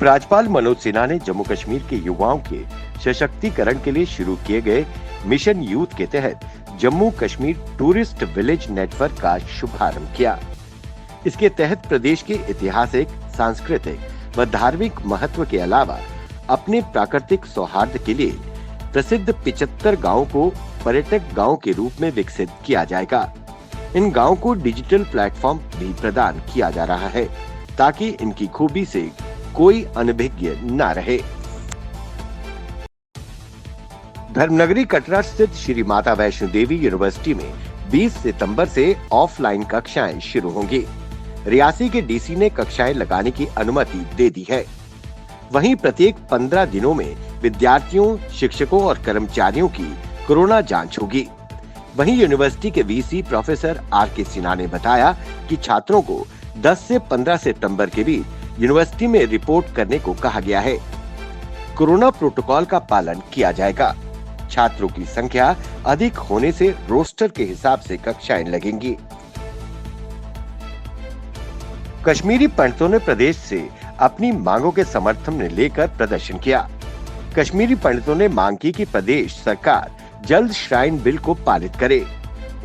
उपराज्यपाल मनोज सिन्हा ने जम्मू कश्मीर के युवाओं के सशक्तिकरण के लिए शुरू किए गए मिशन यूथ के तहत Jammu Kashmir tourist village network का शुभारंभ किया। इसके तहत प्रदेश के ऐतिहासिक, सांस्कृतिक व धार्मिक महत्व के अलावा अपने प्राकृतिक सौहार्द के लिए प्रसिद्ध 75 गांवों को पर्यटक गांव के रूप में विकसित किया जाएगा। इन गांवों को डिजिटल प्लेटफॉर्म भी प्रदान किया जा रहा है ताकि इनकी खूबी से कोई अनभिज्ञ न रहे। धर्मनगरी कटरा स्थित श्री माता वैष्णो देवी यूनिवर्सिटी में 20 सितंबर से ऑफलाइन कक्षाएं शुरू होंगी। रियासी के डीसी ने कक्षाएं लगाने की अनुमति दे दी है। वहीं प्रत्येक 15 दिनों में विद्यार्थियों, शिक्षकों और कर्मचारियों की कोरोना जांच होगी। वहीं यूनिवर्सिटी के वीसी प्रोफेसर आर.के. सिन्हा ने बताया कि छात्रों को 10 से 15 सितंबर के बीच यूनिवर्सिटी में रिपोर्ट करने को कहा गया है। कोरोना प्रोटोकॉल का पालन किया जाएगा। छात्रों की संख्या अधिक होने से रोस्टर के हिसाब से कक्षाएं लगेंगी। कश्मीरी पंडितों ने प्रदेश से अपनी मांगों के समर्थन में लेकर प्रदर्शन किया। कश्मीरी पंडितों ने मांग की कि प्रदेश सरकार जल्द श्राइन बिल को पारित करे।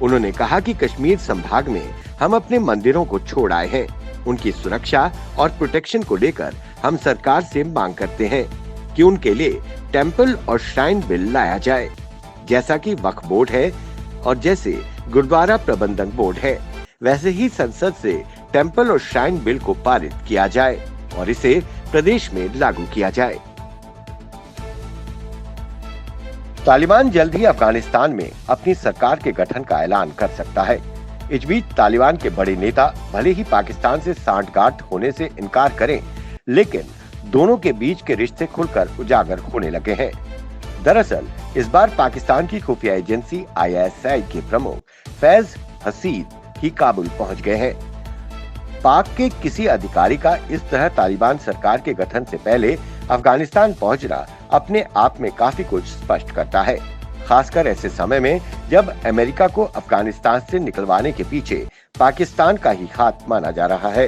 उन्होंने कहा कि कश्मीर संभाग में हम अपने मंदिरों को छोड़ आए हैं। उनकी सुरक्षा और प्रोटेक्शन को लेकर हम सरकार से मांग करते हैं कि उनके लिए टेंपल और श्राइन बिल लाया जाए, जैसा कि वक्फ बोर्ड है और जैसे गुरुद्वारा प्रबंधन बोर्ड है, वैसे ही संसद से टेंपल और श्राइन बिल को पारित किया जाए और इसे प्रदेश में लागू किया जाए। तालिबान जल्द ही अफगानिस्तान में अपनी सरकार के गठन का ऐलान कर सकता है। इस बीच तालिबान के बड़े नेता भले ही पाकिस्तान से सांठगांठ होने से इनकार करें, लेकिन दोनों के बीच के रिश्ते खुलकर उजागर होने लगे हैं। दरअसल इस बार पाकिस्तान की खुफिया एजेंसी ISI के प्रमुख फैज हसीद ही काबुल पहुंच गए हैं। पाक के किसी अधिकारी का इस तरह तालिबान सरकार के गठन से पहले अफगानिस्तान पहुंचना अपने आप में काफी कुछ स्पष्ट करता है, खासकर ऐसे समय में जब अमेरिका को अफगानिस्तान से निकलवाने के पीछे पाकिस्तान का ही हाथ माना जा रहा है।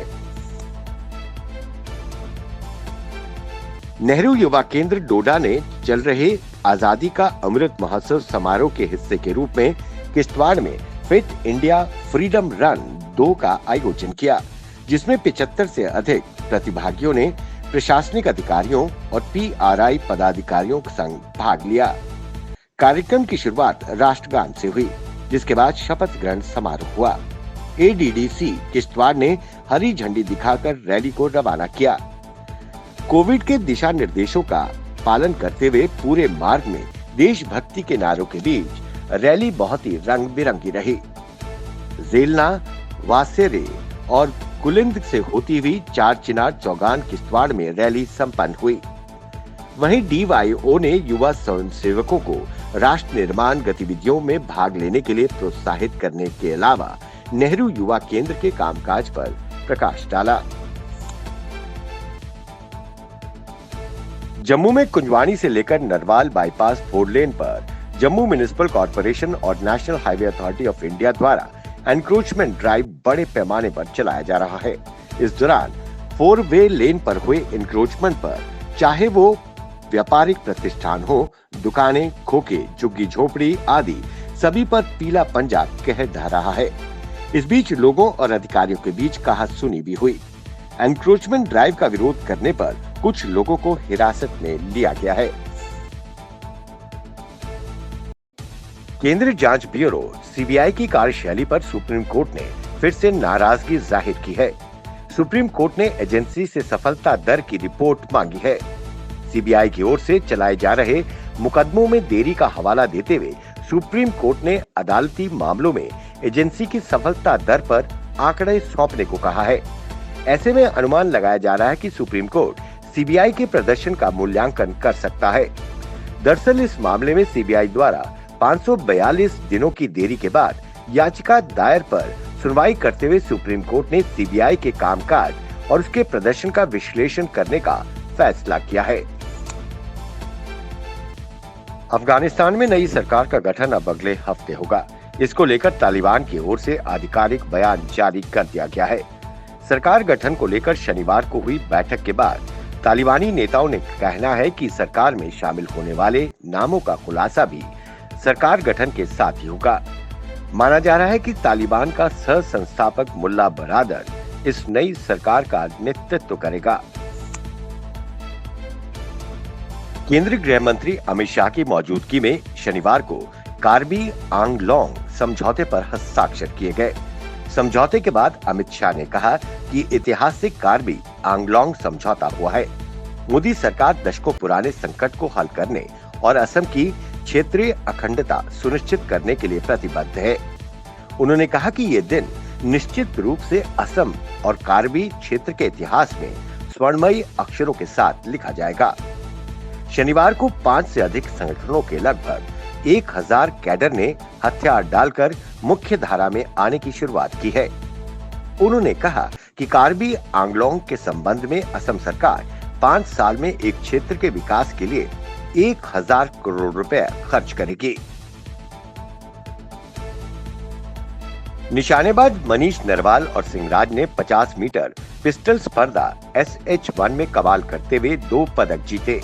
नेहरू युवा केंद्र डोडा ने चल रहे आजादी का अमृत महोत्सव समारोह के हिस्से के रूप में किश्तवाड़ में फिट इंडिया फ्रीडम रन 2 का आयोजन किया, जिसमें 75 से अधिक प्रतिभागियों ने प्रशासनिक अधिकारियों और PRI पदाधिकारियों के संग भाग लिया। कार्यक्रम की शुरुआत राष्ट्रगान से हुई, जिसके बाद शपथ ग्रहण समारोह हुआ। ADDC किश्तवाड़ ने हरी झंडी दिखाकर रैली को रवाना किया। कोविड के दिशा निर्देशों का पालन करते हुए पूरे मार्ग में देशभक्ति के नारों के बीच रैली बहुत ही रंग बिरंगी रही। जेलना, वासेरे और कुलिंद से होती हुई चार चिनार चौगान किश्तवाड़ में रैली संपन्न हुई। वहीं DYO ने युवा स्वयंसेवकों को राष्ट्र निर्माण गतिविधियों में भाग लेने के लिए प्रोत्साहित करने के अलावा नेहरू युवा केंद्र के कामकाज पर प्रकाश डाला। जम्मू में कुंजवानी से लेकर नरवाल बाईपास 4 लेन पर जम्मू म्युनिसिपल कॉर्पोरेशन और national highway authority of India द्वारा एनक्रोचमेंट ड्राइव बड़े पैमाने पर चलाया जा रहा है। इस दौरान 4 वे लेन पर हुए एनक्रोचमेंट पर चाहे वो व्यापारिक प्रतिष्ठान हो, दुकानें, खोखे, झुग्गी झोपड़ी आदि सभी पर पीला पंजा कहर ढा रहा है। इस बीच लोगों और अधिकारियों के बीच कहासुनी भी हुई। एनक्रोचमेंट ड्राइव का विरोध करने पर कुछ लोगों को हिरासत में लिया गया है। केंद्रीय जांच ब्यूरो CBI की कार्यशैली पर सुप्रीम कोर्ट ने फिर से नाराजगी जाहिर की है। सुप्रीम कोर्ट ने एजेंसी से सफलता दर की रिपोर्ट मांगी है। CBI की ओर से चलाए जा रहे मुकदमों में देरी का हवाला देते हुए सुप्रीम कोर्ट ने अदालती मामलों में एजेंसी की सफलता दर पर आंकड़े सौंपने को कहा है। ऐसे में अनुमान लगाया जा रहा है कि सुप्रीम कोर्ट CBI के प्रदर्शन का मूल्यांकन कर सकता है। दरअसल इस मामले में CBI द्वारा 542 दिनों की देरी के बाद याचिका दायर पर सुनवाई करते हुए सुप्रीम कोर्ट ने CBI के कामकाज और उसके प्रदर्शन का विश्लेषण करने का फैसला किया है। अफगानिस्तान में नई सरकार का गठन अब अगले हफ्ते होगा। इसको लेकर तालिबान की ओर से आधिकारिक बयान जारी कर दिया गया है। सरकार गठन को लेकर शनिवार को हुई बैठक के बाद तालिबानी नेताओं ने कहना है कि सरकार में शामिल होने वाले नामों का खुलासा भी सरकार गठन के साथ ही होगा। माना जा रहा है कि तालिबान का सह संस्थापक मुल्ला बरादर इस नई सरकार का नेतृत्व करेगा। केंद्रीय गृह मंत्री अमित शाह की मौजूदगी में शनिवार को कार्बी आंगलोंग समझौते पर हस्ताक्षर किए गए। समझौते के बाद अमित शाह ने कहा कि ऐतिहासिक कार्बी आंगलोंग समझौता हुआ है। मोदी सरकार दशकों पुराने संकट को हल करने और असम की क्षेत्रीय अखंडता सुनिश्चित करने के लिए प्रतिबद्ध है। उन्होंने कहा कि ये दिन निश्चित रूप से असम और कार्बी क्षेत्र के इतिहास में स्वर्णमयी अक्षरों के साथ लिखा जाएगा। शनिवार को 5 से अधिक संगठनों के लगभग 1000 कैडर ने हथियार डालकर मुख्य धारा में आने की शुरुआत की है। उन्होंने कहा कि कार्बी आंगलोंग के संबंध में असम सरकार 5 साल में एक क्षेत्र के विकास के लिए 1000 करोड़ रुपए खर्च करेगी। निशानेबाज मनीष नरवाल और सिंहराज ने 50 मीटर पिस्टल स्पर्धा SH1 में कमाल करते हुए 2 पदक जीते।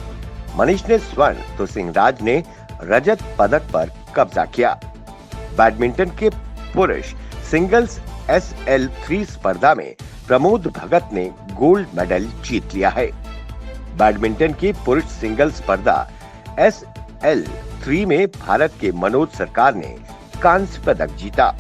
मनीष ने स्वर्ण तो सिंहराज ने रजत पदक पर कब्जा किया। बैडमिंटन के पुरुष सिंगल्स SL3 स्पर्धा में प्रमोद भगत ने गोल्ड मेडल जीत लिया है। बैडमिंटन की पुरुष सिंगल्स स्पर्धा SL3 में भारत के मनोज सरकार ने कांस्य पदक जीता।